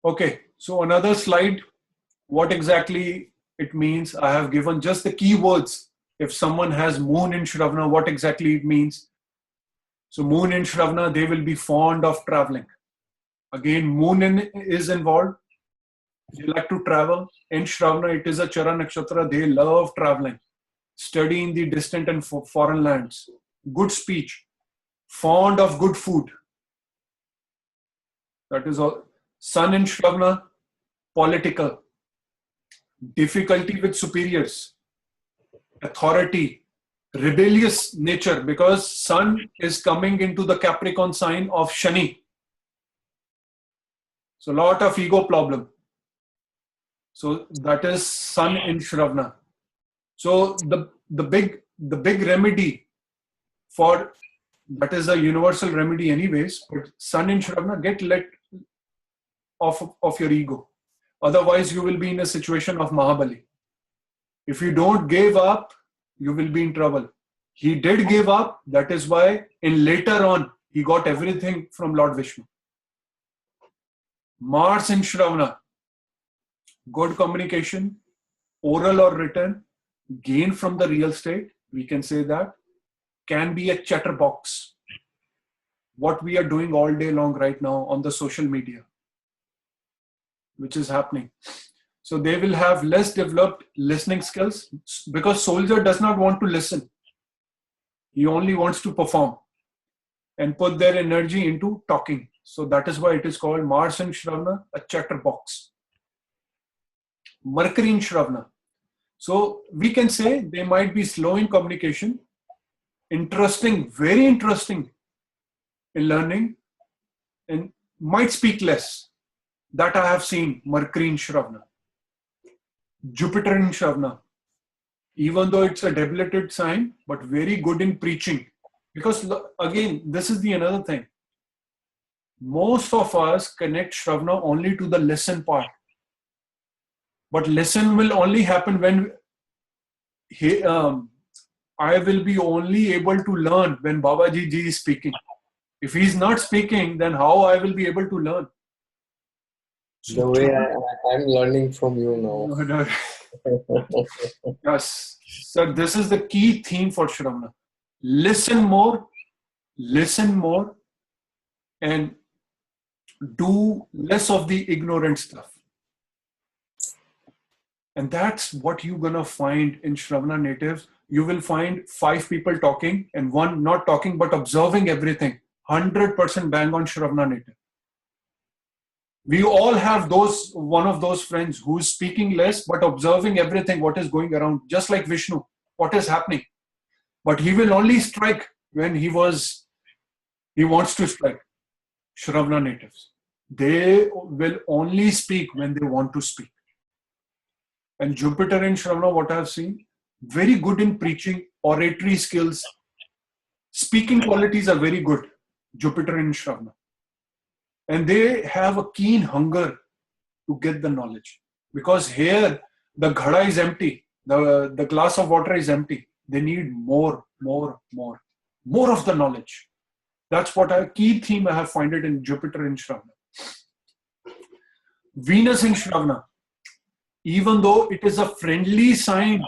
Okay, so another slide. What exactly it means? I have given just the keywords. If someone has moon in Shravana, what exactly it means? So moon in Shravana, they will be fond of traveling. Again, is involved. They like to travel. In Shravana, it is a Chara Nakshatra. They love traveling, studying the distant and foreign lands. Good speech, fond of good food. That is all. Sun in Shravana, political, difficulty with superiors, authority, rebellious nature, because Sun is coming into the Capricorn sign of Shani. So a lot of ego problem. So that is Sun in Shravana. So the big remedy for that is a universal remedy anyways, but Sun in Shravana, get let of your ego. Otherwise, you will be in a situation of Mahabali. If you don't give up, you will be in trouble. He did give up. That is why in later on, he got everything from Lord Vishnu. Mars in Shravana, good communication, oral or written, gain from the real estate, we can say that, can be a chatterbox. What we are doing all day long right now on the social media, which is happening. So they will have less developed listening skills because soldier does not want to listen. He only wants to perform and put their energy into talking. So that is why it is called Mars in Shravana, a chatterbox. Mercury in Shravana. So we can say they might be slow in communication, interesting, very interesting in learning, and might speak less. That I have seen Mercury in Shravana. Jupiter in Shravana. Even though it's a debilitated sign, but very good in preaching. Because again, this is the another thing. Most of us connect Shravana only to the listen part. But listen will only happen when I will be only able to learn when Babaji ji is speaking. If he's not speaking, then how I will be able to learn? The way I'm learning from you now. Yes. So this is the key theme for Shravana. Listen more, and do less of the ignorant stuff. And that's what you're going to find in Shravana natives. You will find 5 people talking and 1 not talking but observing everything. 100% bang on Shravana native. We all have one of those friends who's speaking less but observing everything, what is going around, just like Vishnu, what is happening. But he will only strike when he wants to strike. Shravana natives, they will only speak when they want to speak. And Jupiter in Shravana, what I have seen, very good in preaching, oratory skills, speaking qualities are very good. Jupiter in Shravana. And they have a keen hunger to get the knowledge. Because here, the ghada is empty. The glass of water is empty. They need more of the knowledge. That's what a key theme I have found it in Jupiter in Shravana. Venus in Shravana. Even though it is a friendly sign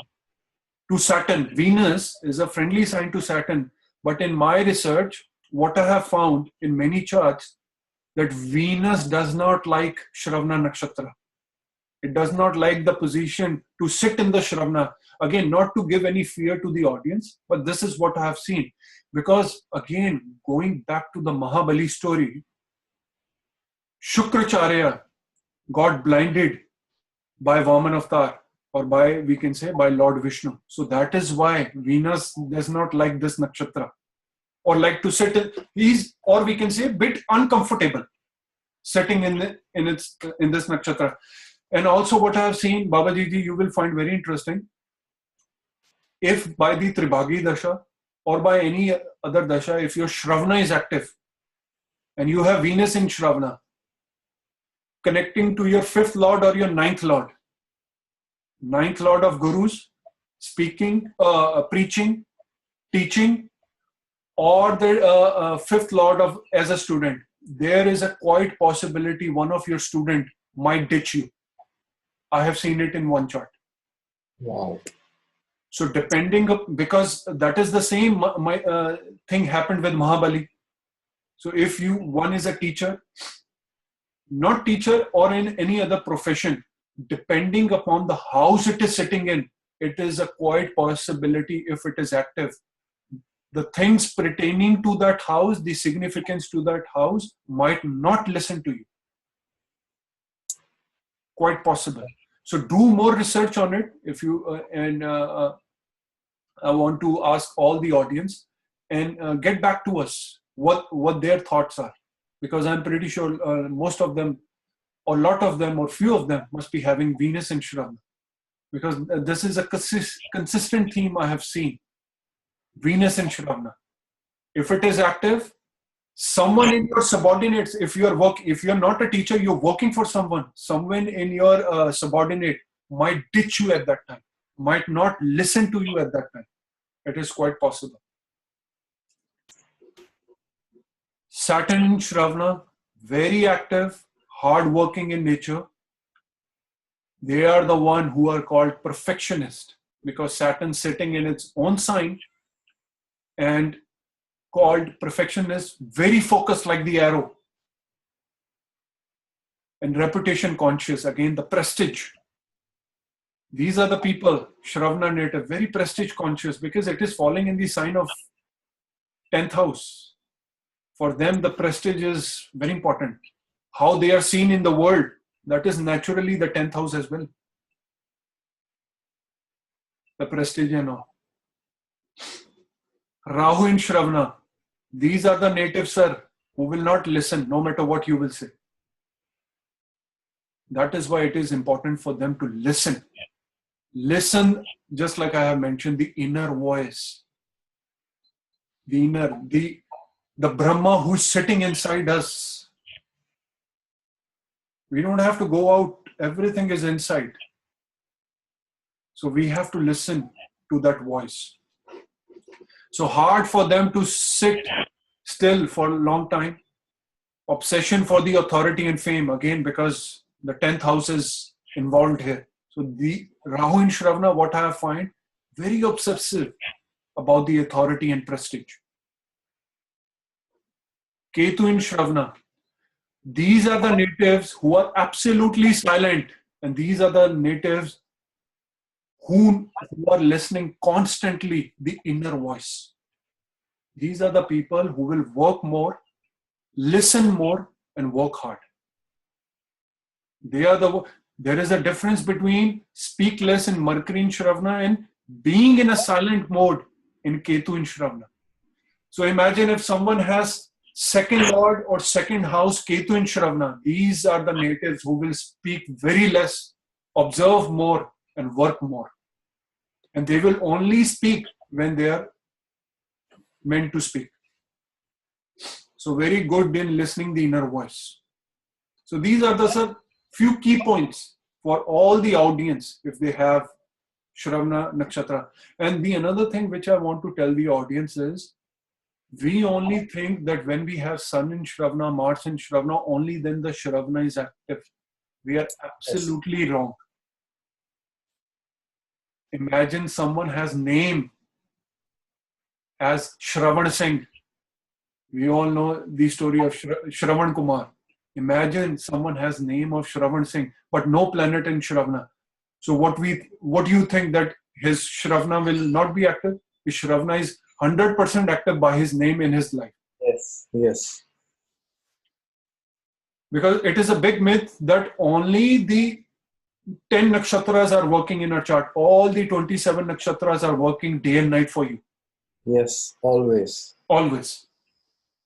to Saturn, Venus is a friendly sign to Saturn. But in my research, what I have found in many charts, that Venus does not like Shravana Nakshatra. It does not like the position to sit in the Shravana. Again, not to give any fear to the audience, but this is what I have seen. Because again, going back to the Mahabali story, Shukracharya got blinded by Vaman Avatar, or we can say by Lord Vishnu. So that is why Venus does not like this nakshatra, or like to sit. Or we can say a bit uncomfortable sitting in this nakshatra. And also what I have seen, Babaji ji, you will find very interesting. If by the Tribhagi Dasha or by any other Dasha, if your Shravana is active and you have Venus in Shravana, connecting to your 5th Lord or your 9th Lord. 9th Lord of Gurus, speaking, preaching, teaching, or the 5th Lord of as a student. There is a quite possibility one of your student might ditch you. I have seen it in one chart. Wow. So because that is the same thing happened with Mahabali. So if one is a teacher, not teacher or in any other profession, depending upon the house it is sitting in, it is a quite possibility if it is active. The things pertaining to that house, the significance to that house might not listen to you. Quite possible. So do more research on it. If you I want to ask all the audience and get back to us what their thoughts are, because I'm pretty sure most of them, or a lot of them, or few of them must be having Venus in Shravana, because this is a consistent theme I have seen. Venus in Shravana. If it is active, someone in your subordinates, if you're not a teacher, you're working for someone in your subordinate might ditch you at that time, might not listen to you at that time. It is quite possible. Saturn in Shravana, very active, hard-working in nature. They are the one who are called perfectionist, because Saturn sitting in its own sign and called perfectionist, very focused like the arrow, and reputation conscious, again the prestige. These are the people, Shravana native, very prestige conscious, because it is falling in the sign of 10th house. For them, the prestige is very important. How they are seen in the world, that is naturally the 10th house as well. The prestige and all. Rahu in Shravana. These are the natives, sir, who will not listen no matter what you will say. That is why it is important for them to listen. Listen, just like I have mentioned, the inner voice. The Brahma who's sitting inside us. We don't have to go out. Everything is inside. So we have to listen to that voice. So hard for them to sit still for a long time. Obsession for the authority and fame, again, because the 10th house is involved here. So the Rahu in Shravana, what I find, very obsessive about the authority and prestige. Ketu in Shravana. These are the natives who are absolutely silent, and these are the natives who are listening constantly the inner voice. These are the people who will work more, listen more, and work hard. There is a difference between speak less in Mercury in Shravana and being in a silent mode in Ketu in Shravana. So imagine if someone has second lord or second house Ketu in Shravana. These are the natives who will speak very less, observe more, and work more. And they will only speak when they are meant to speak. So very good in listening the inner voice. So these are the few key points for all the audience if they have Shravana Nakshatra. And the another thing which I want to tell the audience is, we only think that when we have Sun in Shravana, Mars in Shravana, only then the Shravana is active. We are absolutely wrong. Imagine someone has name as Shravan Singh. We all know the story of Shravan Kumar. Imagine someone has name of Shravan Singh, but no planet in Shravana. So what do you think, that his Shravana will not be active? His Shravana is 100% active by his name in his life. Yes, yes. Because it is a big myth that only the 10 nakshatras are working in a chart. All the 27 nakshatras are working day and night for you. Yes, always. Always.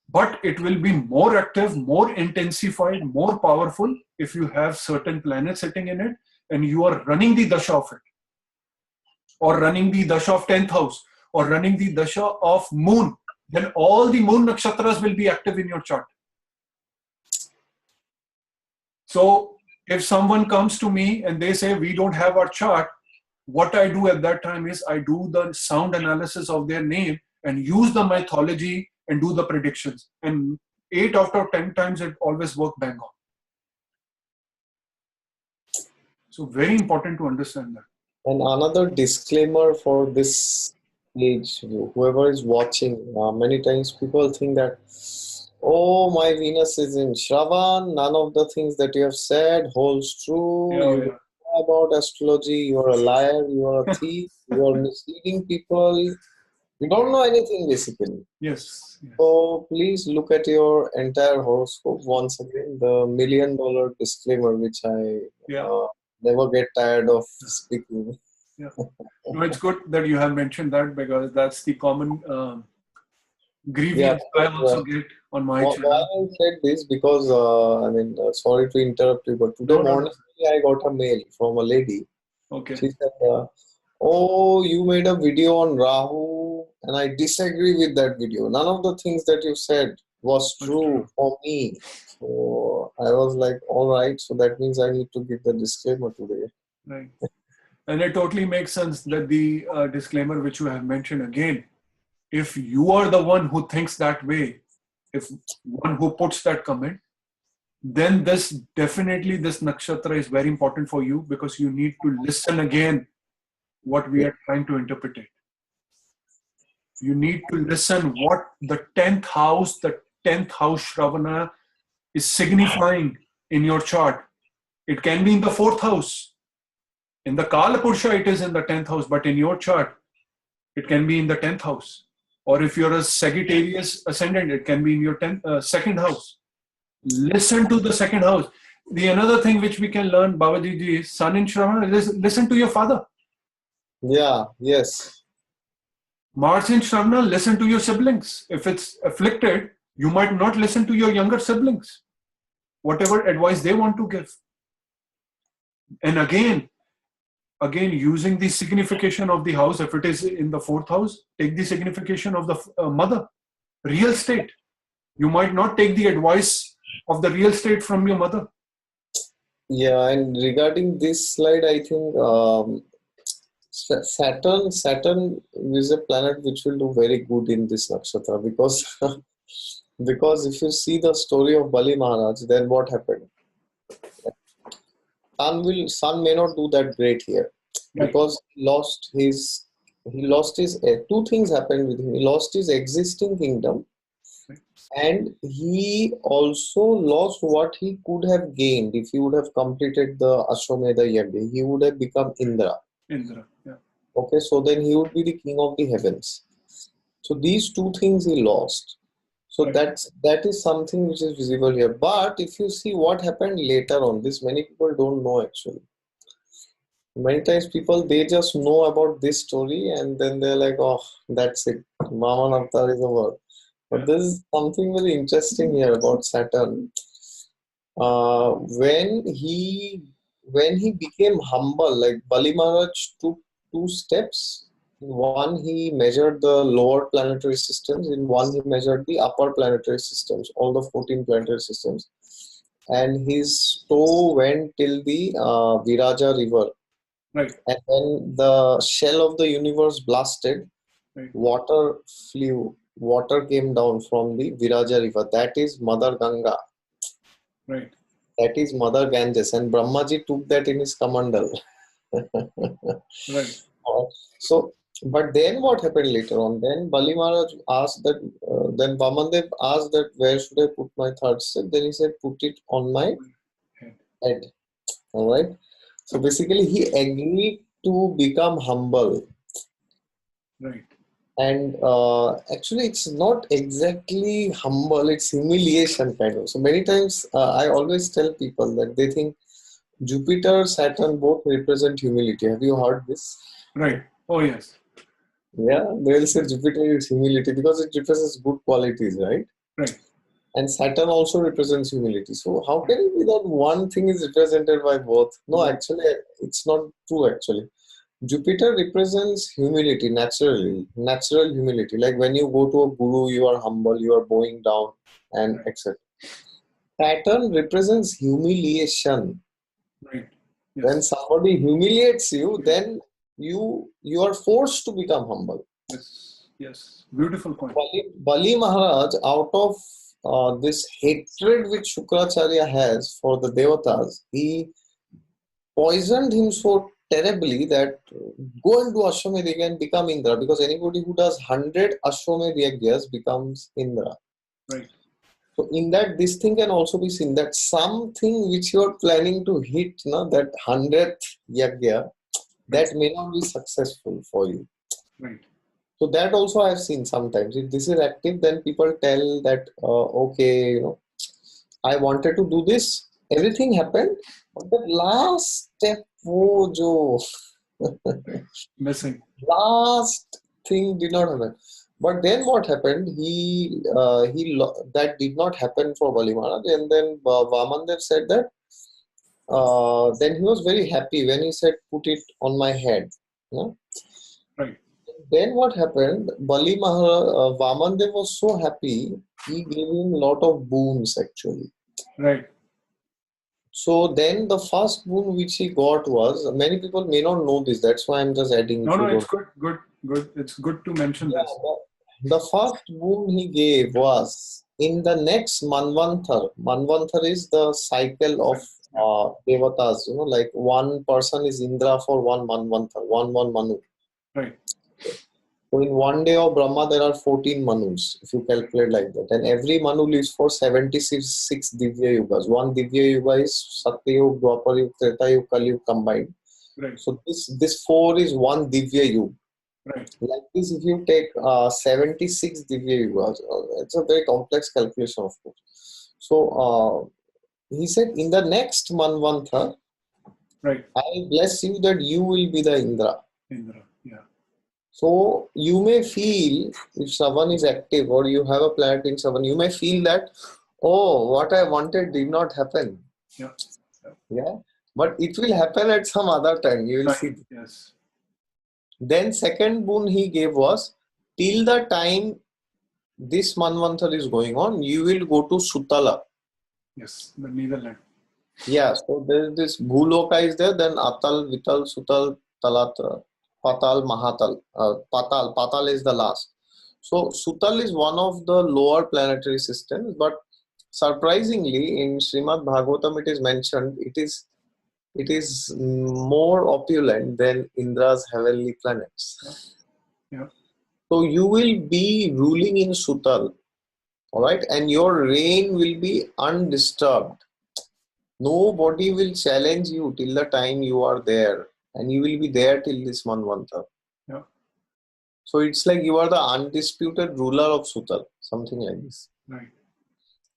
But it will be more active, more intensified, more powerful if you have certain planets sitting in it and you are running the dasha of it, or running the dasha of 10th house, or running the dasha of moon. Then all the moon nakshatras will be active in your chart. So if someone comes to me and they say we don't have our chart, what I do at that time is I do the sound analysis of their name and use the mythology and do the predictions. And 8 out of 10 times it always works bang on. So very important to understand that. And another disclaimer for this age, whoever is watching, many times people think that, oh, my Venus is in Shravan, none of the things that you have said holds true. Yeah, You don't yeah. know about astrology, you are a liar, you are a thief, you are misleading people. You don't know anything basically. Yes, yes. So please look at your entire horoscope once again. The $1 million disclaimer, which I Yeah, never get tired of speaking. yeah. No, it's good that you have mentioned that because that's the common Yeah, grievance I because, also get on my why channel. I said this because I mean, sorry to interrupt you, but today No, no, no. morning I got a mail from a lady. Okay. She said, "Oh, you made a video on Rahu, and I disagree with that video. None of the things that you said was That's true true. for me." So I was like, "All right, so that means I need to give the disclaimer today." Right. And it totally makes sense that the disclaimer which you have mentioned again, if you are the one who thinks that way, if one who puts that comment, then this definitely this nakshatra is very important for you because you need to listen again what we Yeah, are trying to interpret it. You need to listen what the 10th house Shravana is signifying in your chart. It can be in the 4th house. In the Kala Purusha, it is in the 10th house, but in your chart, it can be in the 10th house. Or if you're a Sagittarius ascendant, it can be in your 2nd house. Listen to the 2nd house. The another thing which we can learn, Babaji ji, son in Shravana, listen to your father. yeah, yes, Mars in Shravana, listen to your siblings. If it's afflicted, you might not listen to your younger siblings, whatever advice they want to give. And again, using the signification of the house, if it is in the 4th house, take the signification of the mother, real estate. You might not take the advice of the real estate from your mother. yeah. And regarding this slide, I think Saturn is a planet which will do very good in this nakshatra because because if you see the story of Bali Maharaj, then what happened? Sun may not do that great here Right, because he lost his two things happened with him. He lost his existing kingdom right. and he also lost what he could have gained if he would have completed the Ashwamedha Yagya. He would have become Indra. Indra. Yeah, Okay, so then he would be the king of the heavens. So these two things he lost. So right. that is something which is visible here. But if you see what happened later on, this many people don't know actually. Many times people they just know about this story and then they're like, oh, that's it. Maman Avatar is over. But Yeah, this is something very interesting here about Saturn. Uh, when he when he became humble, like Bali Maharaj took two steps. In one, he measured the lower planetary systems. In one, he measured the upper planetary systems, all the 14 planetary systems. And his toe went till the Viraja river. right, And when the shell of the universe blasted, right, water flew, water came down from the Viraja river. That is Mother Ganga. right, That is Mother Ganges. And Brahmaji took that in his Kamandal. right, So, but then what happened later on? Then Bali Maharaj asked that, then Vamandev asked that, where should I put my third step? Then he said, put it on my head. head. All right. So basically, he agreed to become humble. Right, And actually, it's not exactly humble, it's humiliation kind of. So many times, I always tell people that they think Jupiter, Saturn both represent humility. Have you heard this? right. Oh, yes. Yeah, they will say Jupiter is humility because it represents good qualities, right? Right, And Saturn also represents humility. So how right. can it be that one thing is represented by both? No, Both. actually, it's not true. Actually, Jupiter represents humility naturally, natural humility. Like when you go to a guru, you are humble, you are bowing down, and Right, etc. Saturn represents humiliation. right. When Yes, somebody humiliates you, then you are forced to become humble. yes, yes. Beautiful point. Bali Maharaj, out of this hatred which Shukracharya has for the Devatas, poisoned him so terribly that go and do Ashwamedh Yajna and become Indra, because anybody who does 100 Ashwamedh Yajnas becomes Indra. Right. So in that, this thing can also be seen that something which you are planning to hit, that 100th yajna, that may not be successful for you. Right. So that also I've seen sometimes. If this is active, then people tell that, okay, I wanted to do this, everything happened, but the last step, wo jo, Missing. last thing did not happen. But then what happened? That did not happen for Bali Maharaj, and then Vamandev said that. Then he was very happy when he said, "Put it on my head." Yeah? Right. Then what happened? Bali Maharaj, Vamandev was so happy. He gave him a lot of boons actually. Right. So then the first boon which he got was, many people may not know this. That's why I'm just adding No, if no, you it's don't. good, good, good. It's good to mention Yeah, this. the first boon he gave was in the next Manvanthar. Manvanthar is the cycle of Yeah. devatas. Like one person is Indra for one Manvanthar, one Manu. Right. So in one day of Brahma, there are 14 Manus, if you calculate like that. And every Manu lives for 76 Divya Yugas. One Divya Yuga is Satya Yuga, Dwapar Yuga, Treta Yuga, Kali Yuga combined. Right. So this four is one Divya Yuga. Right. Like this, if you take 76 Divya Yugas, it's a very complex calculation, of course. So he said, in the next Manvantha, Right. I bless you that you will be the Indra. Indra. Yeah. So you may feel, if Shravan is active or you have a planet in Shravan, you may feel that, oh, what I wanted did not happen. Yeah. Yeah. But it will happen at some other time. You will see. Time. Yes. Then second boon he gave was, till the time this Manvanthar is going on, you will go to Sutala. Yes. The Netherlands. Yeah, so there is this Bhuloka is there, then Atal, Vital, Sutal, Talat, Patal, Mahatal. Patal is the last. So Sutal is one of the lower planetary systems, but surprisingly in Srimad Bhagavatam it is mentioned it is more opulent than Indra's heavenly planets. Yeah. So you will be ruling in Sutal, all right, and your reign will be undisturbed. Nobody will challenge you till the time you are there, and you will be there till this Manvanta. Yeah. So it's like you are the undisputed ruler of Sutal, something like this. Right.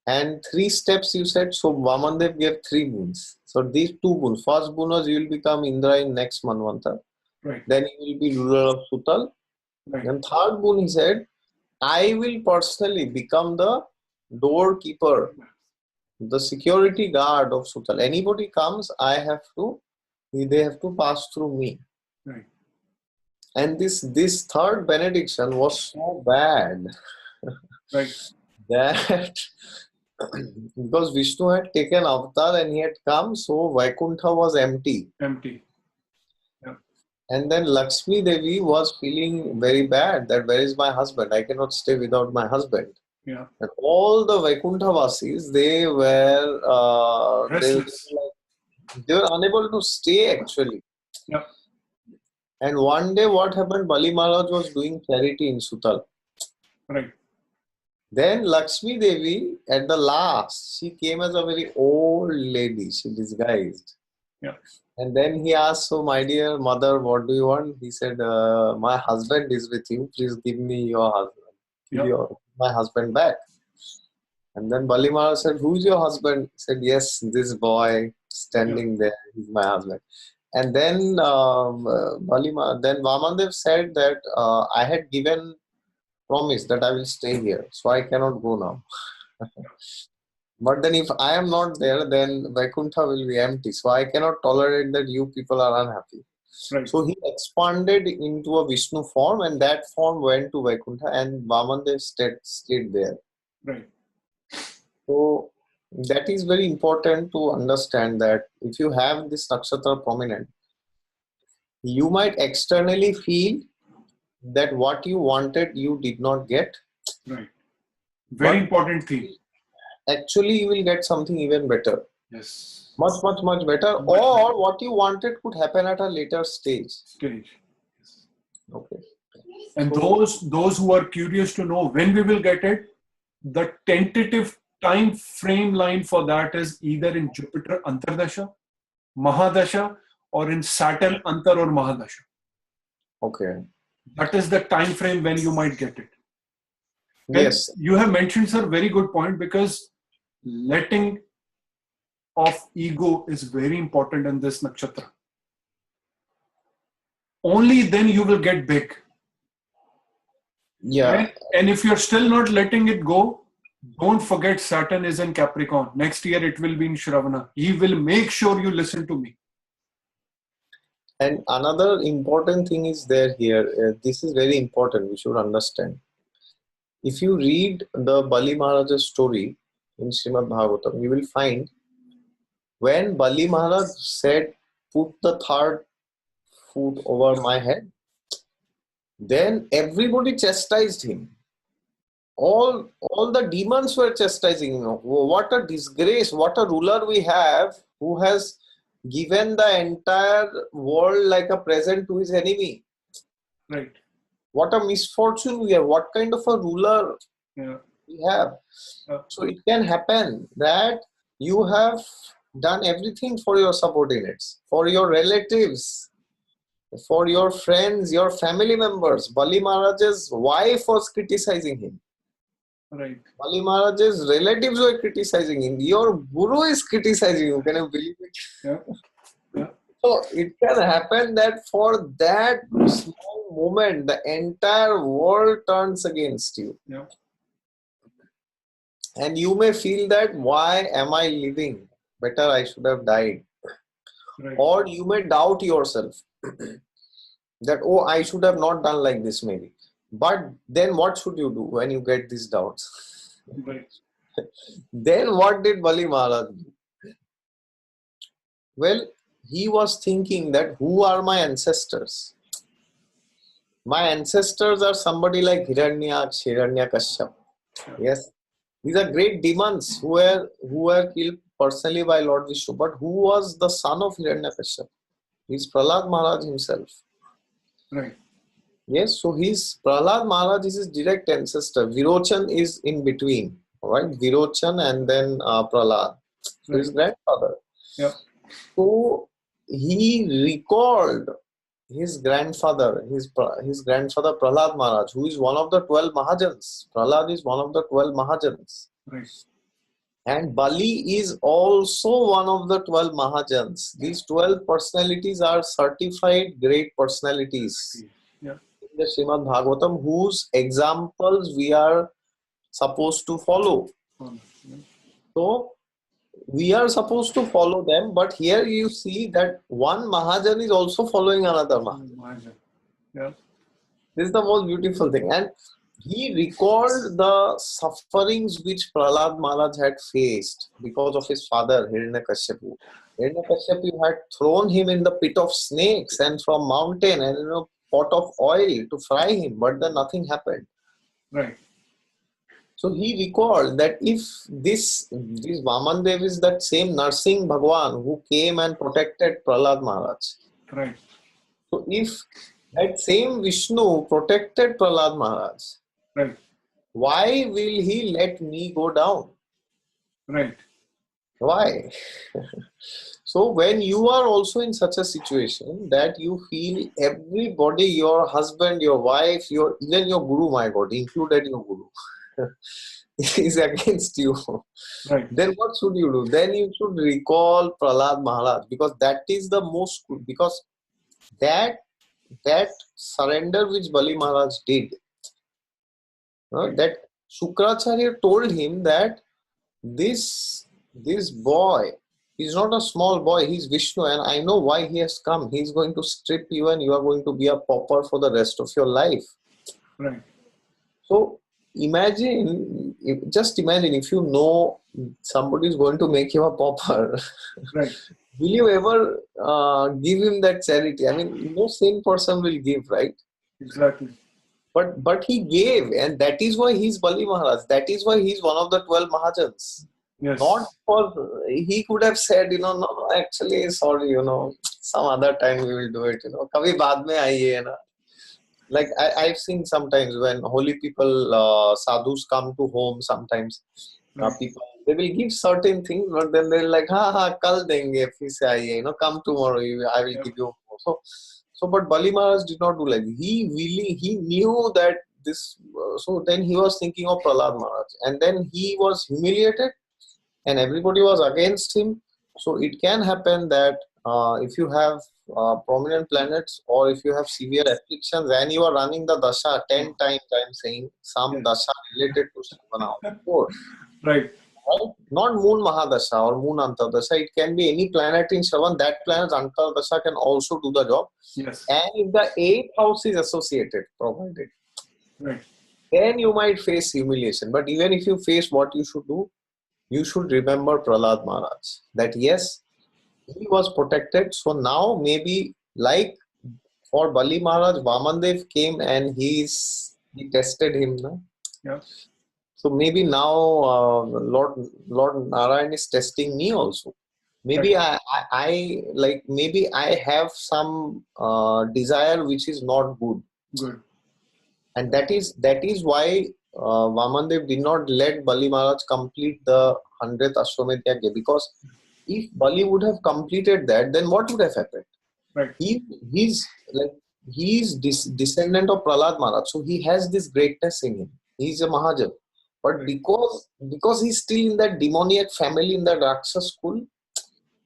And three steps you said, so Vamandev gave three boons. So these two boons, first boon was you will become Indra in next Manvanta. Right. Then you will be ruler of Sutal. Right. Then third boon he said, I will personally become the doorkeeper, the security guard of Sutal. Anybody comes, they have to pass through me. Right. And this third benediction was so bad Right. that because Vishnu had taken avatar and he had come, so Vaikuntha was empty. Empty. Yeah. And then Lakshmi Devi was feeling very bad that where is my husband? I cannot stay without my husband. Yeah. And all the Vaikuntha Vasis, they were Restless. they were unable to stay actually. Yeah. And one day what happened, Bali Maharaj was doing charity in Sutal. Right. Then Lakshmi Devi, at the last, she came as a very old lady. She disguised. Yeah. And then he asked, so my dear mother, what do you want? He said, my husband is with you. Please give me your husband. Give Yeah. my husband back. And then Bali Maharaj said, who is your husband? He said, yes, this boy standing there is my husband. And then then Vamandev said that I had given promise that I will stay here, so I cannot go now. But then if I am not there, then Vaikuntha will be empty. So I cannot tolerate that you people are unhappy. Right. So he expanded into a Vishnu form, and that form went to Vaikuntha, and Vamandev stayed there. Right. So that is very important to understand that if you have this nakshatra prominent, you might externally feel that what you wanted you did not get. Right. Very But important theme. actually you will get something even better. Yes. Much better. Much better Or what you wanted could happen at a later stage. stage. Yes. Okay. And So those who are curious to know when we will get it, the tentative time frame line for that is either in Jupiter Antardasha, Mahadasha, or in Saturn Antar or Mahadasha. okay. That is the time frame when you might get it. And Yes. you have mentioned, sir, very good point, because letting of ego is very important in this nakshatra. Only then you will get big. Yeah. And if you're still not letting it go, don't forget Saturn is in Capricorn. Next year it will be in Shravana. He will make sure you listen to me. And another important thing is there here. This is very important. We should understand. If you read the Bali Maharaja's story in Srimad Bhagavatam, you will find when Bali Maharaj said, "Put the third foot over my head," then everybody chastised him. All the demons were chastising him. What a disgrace! What a ruler we have who has given the entire world like a present to his enemy. Right. What a misfortune we have. What kind of a ruler Yeah. we have. Yeah. So it can happen that you have done everything for your subordinates, for your relatives, for your friends, your family members. Bali Maharaj's wife was criticizing him. Right. Bali Maharaj's relatives were criticizing him. Your guru is criticizing you. Can you believe it? Yeah. Yeah. So it can happen that for that small moment, the entire world turns against you. Yeah. And you may feel that, why am I living? Better I should have died. Right. Or you may doubt yourself that, oh, I should have not done like this maybe. But then what should you do when you get these doubts? Right. Then what did Bali Maharaj do? Well, he was thinking that, who are my ancestors? My ancestors are somebody like Hiranyaksha, Hiranyakashyap. Yes, these are great demons who were killed personally by Lord Vishnu. But who was the son of Hiranyakashyap? He's Prahlad Maharaj himself. Right. Yes, so he's Prahlad Maharaj is his direct ancestor. Virochan is in between, right? Virochan and then Prahlad. So his Right. grandfather. Yeah. So he recalled his grandfather, his grandfather Prahlad Maharaj, who is one of the 12 Mahajans. Prahlad is one of the 12 Mahajans. Right. And Bali is also one of the 12 Mahajans. These 12 personalities are certified great personalities Yeah. in the Srimad Bhagavatam, whose examples we are supposed to follow. Yeah. So, we are supposed to follow them, but here you see that one Mahajan is also following another Mahajan. Yeah. This is the most beautiful thing. And he recalled the sufferings which Prahlad Maharaj had faced because of his father, Hiranyakashipu. Hiranyakashipu had thrown him in the pit of snakes and from mountain and pot of oil to fry him, but then nothing happened. Right. So he recalled that if this Vaman Dev is that same Narsingh Bhagwan who came and protected Prahlad Maharaj. Right. So if that same Vishnu protected Prahlad Maharaj, Right. why will he let me go down? Right. Why? So when you are also in such a situation that you feel everybody, your husband, your wife, even your guru, my God, included your guru, is against you, Right. then what should you do? Then you should recall Prahlad Maharaj, because that is the most, because that surrender which Bali Maharaj did, that Shukracharya told him that this boy is not a small boy, he's Vishnu, and I know why he has come. He's going to strip you and you are going to be a pauper for the rest of your life. Right. So just imagine if you know somebody is going to make you a pauper. Right. Will you ever give him that charity? I mean, no sane person will give, right? Exactly. But he gave, and that is why he's Bali Maharaj. That is why he's one of the 12 Mahajans. Not Yes. for, he could have said, no, no, actually, sorry, some other time we will do it, Kabhi baad mein aiye na. Like I've seen sometimes when holy people, sadhus come to home sometimes, Right. people, they will give certain things, but then they're like, ha, kal denge, फिर से आइए, come tomorrow, I will Yep. give you more. So, but Bali Maharaj did not do like that. He knew that this, so then he was thinking of Prahlad Maharaj, and then he was humiliated, and everybody was against him. So it can happen that if you have prominent planets, or if you have severe afflictions and you are running the dasha 10 times, I'm saying some Yes. dasha related to Shravana, of course. Right. Right? Not moon Mahadasha or moon Antardasha. It can be any planet in Shravan. That planet's Antardasha can also do the job. Yes. And if the eighth house is associated, provided, Right. then you might face humiliation. But even if you face, what you should do, you should remember Prahlad Maharaj. That yes, he was protected. So now maybe like for Bali Maharaj, Vamandev came and he tested him. No? Yeah. So maybe now Lord Narayan is testing me also. Right. Maybe I like, maybe I have some desire which is not good, Good. and that is why Vamandev did not let Bali Maharaj complete the 100th Ashwamedh Yagya, because if Bali would have completed that, then what would have happened? Right. He's like, he's descendant of Prahlad Maharaj, so he has this greatness in him. He's a Mahajan, but Right. because he's still in that demoniac family, in that Rakshas school,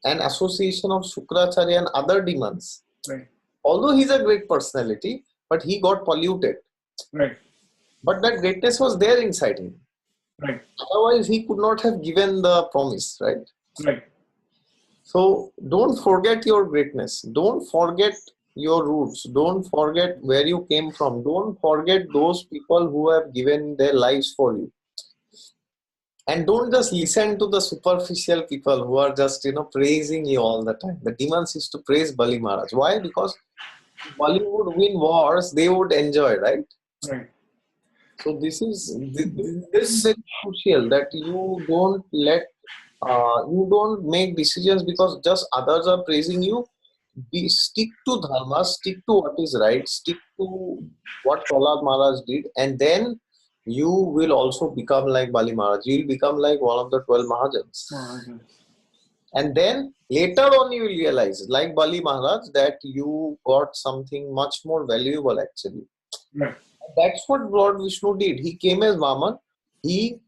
and association of Shukracharya and other demons. Right. Although he's a great personality, but he got polluted. Right. But that greatness was there inside him. Right. Otherwise, he could not have given the promise, right? Right. So don't forget your greatness. Don't forget your roots. Don't forget where you came from. Don't forget those people who have given their lives for you. And don't just listen to the superficial people who are just, praising you all the time. The demons used to praise Bali Maharaj. Why? Because if Bali would win wars, they would enjoy, right? Right. So this is This. very crucial, that you don't make decisions because just others are praising you. Stick to dharma, stick to what is right, stick to what Prahlad Maharaj did, and then you will also become like Bali Maharaj. You will become like one of the 12 Mahajans. And then later on you will realize, like Bali Maharaj, that you got something much more valuable actually. Right. That's what Lord Vishnu did. He came as Vaman. He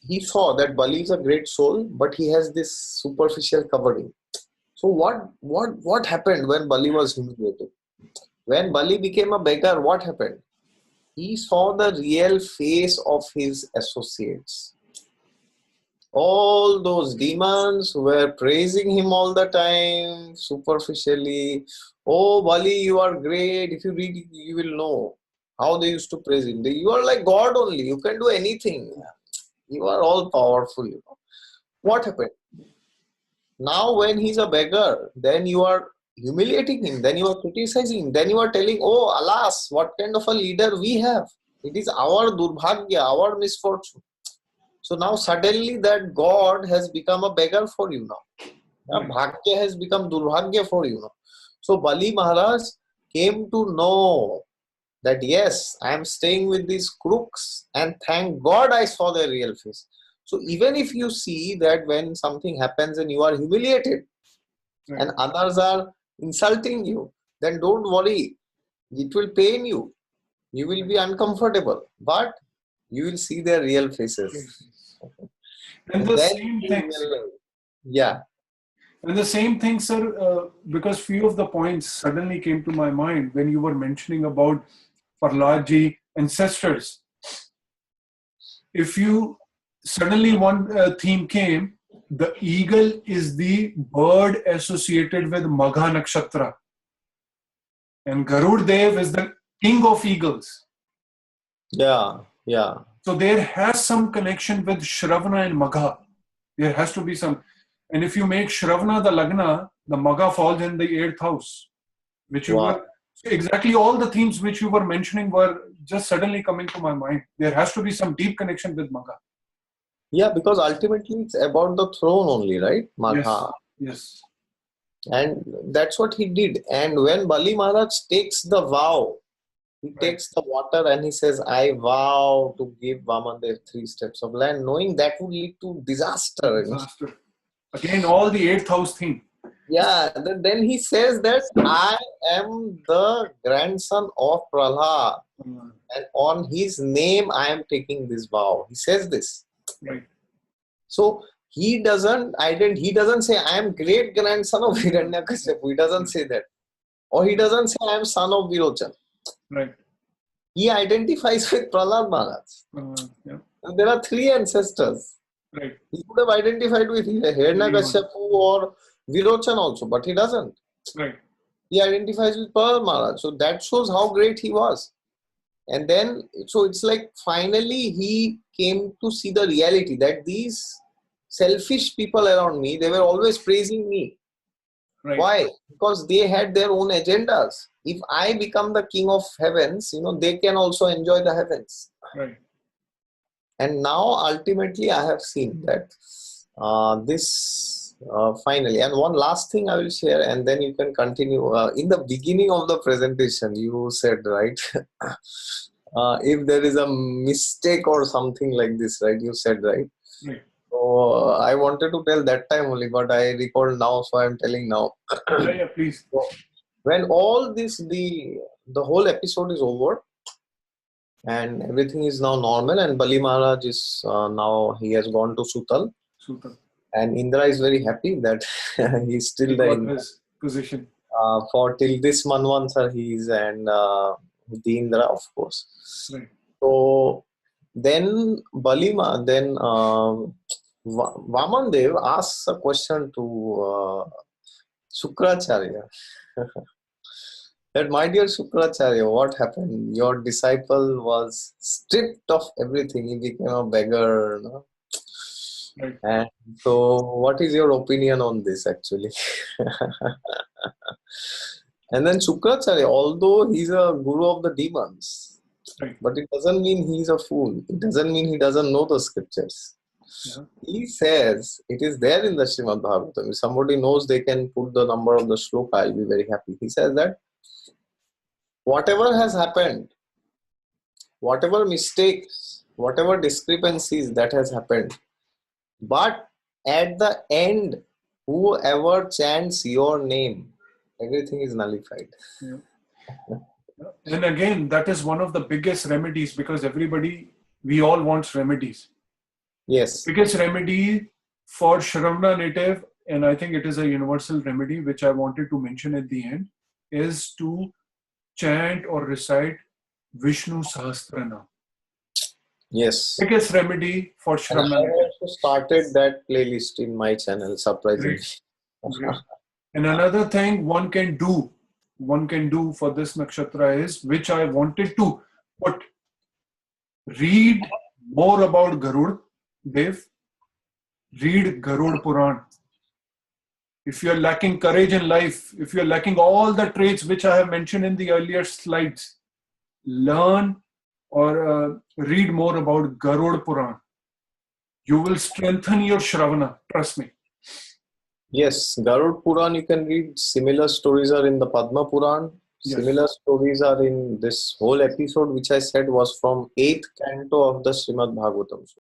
he saw that Bali is a great soul, but he has this superficial covering. So what happened when Bali was humiliated? When Bali became a beggar, what happened? He saw the real face of his associates. All those demons who were praising him all the time, superficially. Oh, Bali, you are great. If you read, you will know how they used to praise him. You are like God only. You can do anything. You are all powerful. What happened? Now, when he's a beggar, then you are humiliating him, then you are criticizing him, then you are telling, oh, alas, what kind of a leader we have. It is our durbhagya, our misfortune. So now suddenly that God has become a beggar for you now. Right. Bhagya has become durbhagya for you now. So Bali Maharaj came to know that yes, I am staying with these crooks, and thank God I saw their real face. So even if you see that when something happens and you are humiliated Right. and others are insulting you, then don't worry. It will pain you. You will be uncomfortable, but you will see their real faces. And And the then same you things. will, yeah, And the same thing, sir, because few of the points suddenly came to my mind when you were mentioning about Parlaji ancestors. If you suddenly one theme came, the eagle is the bird associated with Magha Nakshatra, and Garud Dev is the king of eagles. yeah, yeah, So there has some connection with Shravana and Magha. There has to be some. And if you make Shravana the Lagna, the Magha falls in the 8th house, which you wow. were. So exactly all the themes which you were mentioning were just suddenly coming to my mind. There has to be some deep connection with Magha. Yeah, because ultimately it's about the throne only, right? Yes, Magha. yes, And that's what he did. And when Bali Maharaj takes the vow, he right. takes the water and he says, I vow to give Vamandev 3 steps of land, knowing that would lead to disaster. Disaster. Again, all the eighth house thing. Yeah, then he says that I am the grandson of Prahlad, Uh, and on his name I am taking this vow. He says this. right, So he doesn't say I am great grandson of Hiranyakashipu. He doesn't say that. Or he doesn't say I am son of Virochan. right. He identifies with Prahlad Maharaj. Yeah, And there are 3 ancestors. right. He could have identified with Anyone. Hiranyakashipu or Virochan also, but he doesn't. Right, He identifies with Prahlad Maharaj. So that shows how great he was. And then, so it's like finally he came to see the reality that these selfish people around me, they were always praising me. right, Why? Because they had their own agendas. If I become the king of heavens, they can also enjoy the heavens. right. And now ultimately I have seen that this finally, and one last thing I will share and then you can continue. In the beginning of the presentation you said, right, if there is a mistake or something like this, right, you said, right. Right. So I wanted to tell that time only, but I recall now, so I am telling now. Yeah, yeah, please. So when all this, the whole episode is over and everything is now normal, and Bali Maharaj is now he has gone to Sutal, Super. and Indra is very happy that he's He still the got Indra. his position. For till this Manvansar he is, and the Indra, of course. Right. So then then Vamandev asks a question to Shukracharya. That, my dear Shukracharya, what happened? Your disciple was stripped of everything. He became a beggar. No? Right. And so, what is your opinion on this actually? And then Shukracharya, although he's a guru of the demons, Right. but it doesn't mean he's a fool. It doesn't mean he doesn't know the scriptures. Yeah. He says it is there in the Srimad Bhagavatam. If somebody knows they can put the number of the shloka, I'll be very happy. He says that whatever has happened, whatever mistakes, whatever discrepancies that has happened, but at the end, whoever chants your name, everything is nullified. Yeah. Yeah. And again, that is one of the biggest remedies because we all want remedies. Yes. Biggest remedy for Shravana native, and I think it is a universal remedy, which I wanted to mention at the end, is to chant or recite Vishnu Sahasranam. Yes. Biggest remedy for And I Shravana have native. also started that playlist in my channel, surprisingly. Great, great. And another thing one can do for this nakshatra is, which I wanted to put, read more about Garud Dev, read Garud Puran. If you're lacking courage in life, if you're lacking all the traits which I have mentioned in the earlier slides, learn or read more about Garud Puran. You will strengthen your Shravana, trust me. Yes, Garud Puran, you can read. Similar stories are in the Padma Puran. Yes. Similar stories are in this whole episode, which I said was from 8th canto of the Srimad Bhagavatam.